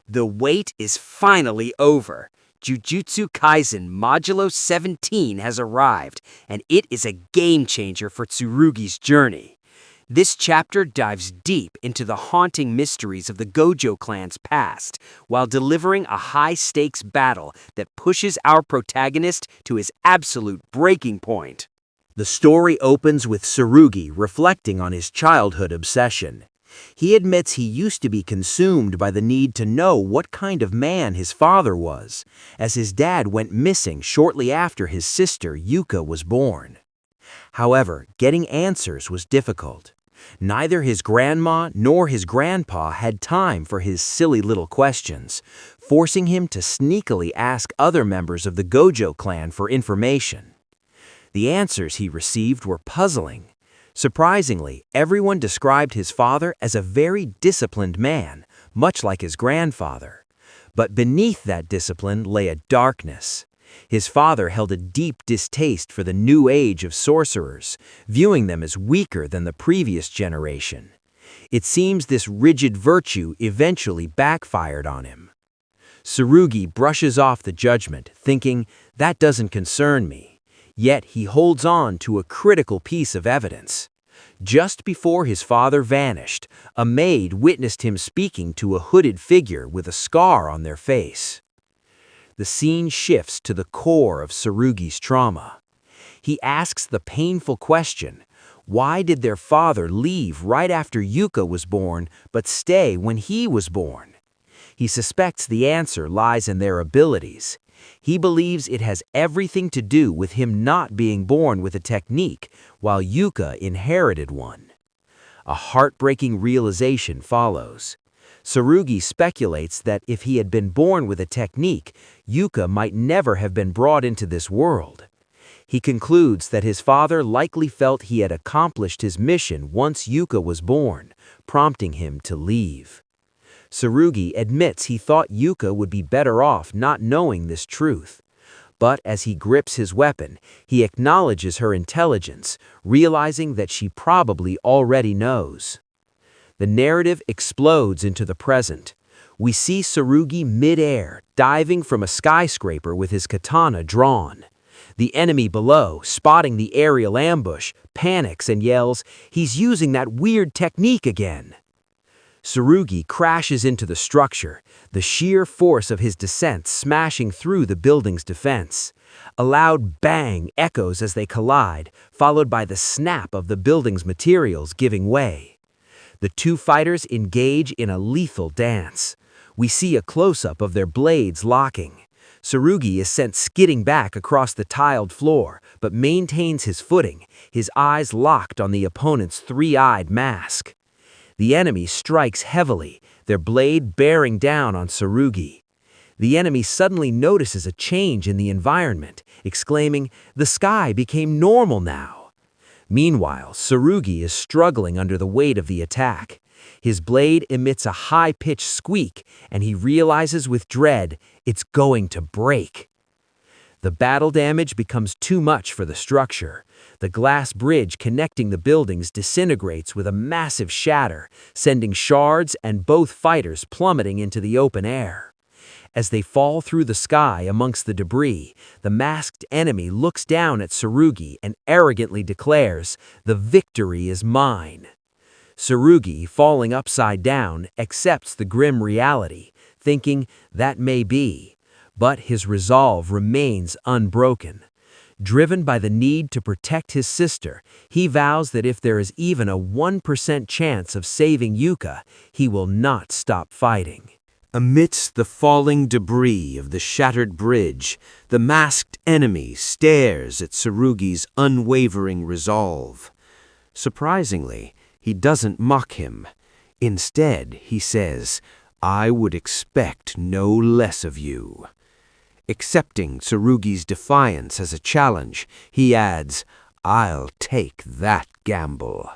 The wait is finally over. Jujutsu Kaisen Modulo 17 has arrived, and it is a game-changer for Tsurugi's journey. This chapter dives deep into the haunting mysteries of the Gojo clan's past, while delivering a high-stakes battle that pushes our protagonist to his absolute breaking point. The story opens with Tsurugi reflecting on his childhood obsession. He admits he used to be consumed by the need to know what kind of man his father was, as his dad went missing shortly after his sister Yuka was born. However, getting answers was difficult. Neither his grandma nor his grandpa had time for his silly little questions, forcing him to sneakily ask other members of the Gojo clan for information. The answers he received were puzzling. Surprisingly, everyone described his father as a very disciplined man, much like his grandfather. But beneath that discipline lay a darkness. His father held a deep distaste for the new age of sorcerers, viewing them as weaker than the previous generation. It seems this rigid virtue eventually backfired on him. Tsurugi brushes off the judgment, thinking, "That doesn't concern me." Yet he holds on to a critical piece of evidence. Just before his father vanished, a maid witnessed him speaking to a hooded figure with a scar on their face. The scene shifts to the core of Tsurugi's trauma. He asks the painful question, why did their father leave right after Yuka was born but stay when he was born? He suspects the answer lies in their abilities. He believes it has everything to do with him not being born with a technique, while Yuka inherited one. A heartbreaking realization follows. Tsurugi speculates that if he had been born with a technique, Yuka might never have been brought into this world. He concludes that his father likely felt he had accomplished his mission once Yuka was born, prompting him to leave. Tsurugi admits he thought Yuka would be better off not knowing this truth. But as he grips his weapon, he acknowledges her intelligence, realizing that she probably already knows. The narrative explodes into the present. We see Tsurugi mid-air, diving from a skyscraper with his katana drawn. The enemy below, spotting the aerial ambush, panics and yells, "He's using that weird technique again!" Tsurugi crashes into the structure, the sheer force of his descent smashing through the building's defense. A loud bang echoes as they collide, followed by the snap of the building's materials giving way. The two fighters engage in a lethal dance. We see a close-up of their blades locking. Tsurugi is sent skidding back across the tiled floor, but maintains his footing, his eyes locked on the opponent's three-eyed mask. The enemy strikes heavily, their blade bearing down on Tsurugi. The enemy suddenly notices a change in the environment, exclaiming, "The sky became normal now." Meanwhile, Tsurugi is struggling under the weight of the attack. His blade emits a high-pitched squeak, and he realizes with dread, it's going to break. The battle damage becomes too much for the structure. The glass bridge connecting the buildings disintegrates with a massive shatter, sending shards and both fighters plummeting into the open air. As they fall through the sky amongst the debris, the masked enemy looks down at Tsurugi and arrogantly declares, "The victory is mine." Tsurugi, falling upside down, accepts the grim reality, thinking, "That may be." But his resolve remains unbroken. Driven by the need to protect his sister, he vows that if there is even a 1% chance of saving Yuka, he will not stop fighting. Amidst the falling debris of the shattered bridge, the masked enemy stares at Tsurugi's unwavering resolve. Surprisingly, he doesn't mock him. Instead, he says, "I would expect no less of you." Accepting Tsurugi's defiance as a challenge, he adds, "I'll take that gamble."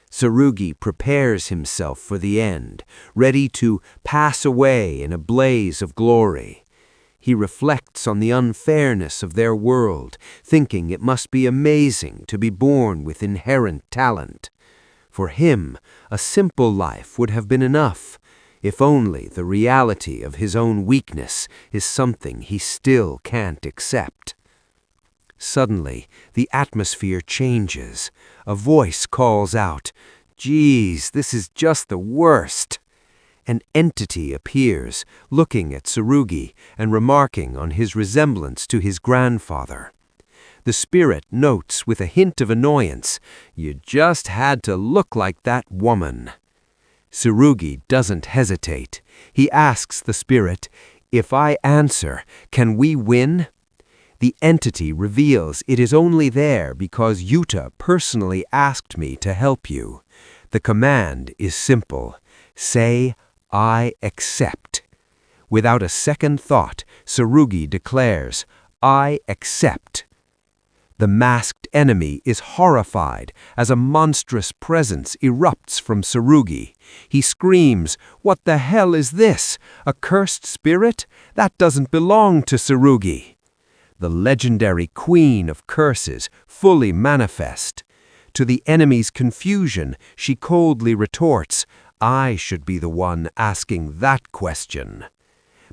Tsurugi prepares himself for the end, ready to pass away in a blaze of glory. He reflects on the unfairness of their world, thinking it must be amazing to be born with inherent talent. For him, a simple life would have been enough. If only the reality of his own weakness is something he still can't accept. Suddenly, the atmosphere changes. A voice calls out, "Geez, this is just the worst." An entity appears, looking at Tsurugi and remarking on his resemblance to his grandfather. The spirit notes with a hint of annoyance, "You just had to look like that woman." Tsurugi doesn't hesitate. He asks the spirit, "If I answer, can we win?" The entity reveals it is only there because Yuta personally asked me to help you. The command is simple. Say, "I accept." Without a second thought, Tsurugi declares, "I accept." The masked enemy is horrified as a monstrous presence erupts from Tsurugi. He screams, "What the hell is this? A cursed spirit? That doesn't belong to Tsurugi." The legendary Queen of Curses fully manifest. To the enemy's confusion, she coldly retorts, "I should be the one asking that question."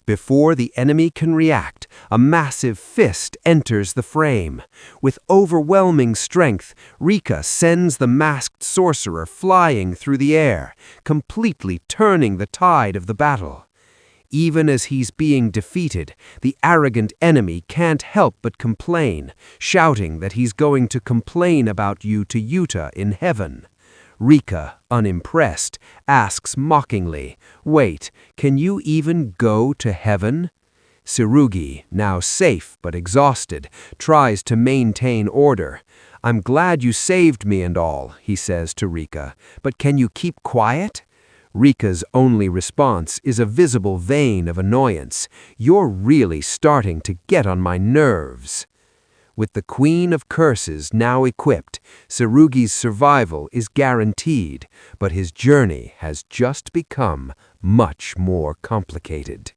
Before the enemy can react, a massive fist enters the frame. With overwhelming strength, Rika sends the masked sorcerer flying through the air, completely turning the tide of the battle. Even as he's being defeated, the arrogant enemy can't help but complain, shouting that he's going to complain about you to Yuta in heaven. Rika, unimpressed, asks mockingly, "Wait, can you even go to heaven?" Tsurugi, now safe but exhausted, tries to maintain order. "I'm glad you saved me and all," he says to Rika, "but can you keep quiet?" Rika's only response is a visible vein of annoyance. "You're really starting to get on my nerves." With the Queen of Curses now equipped, Tsurugi's survival is guaranteed, but his journey has just become much more complicated.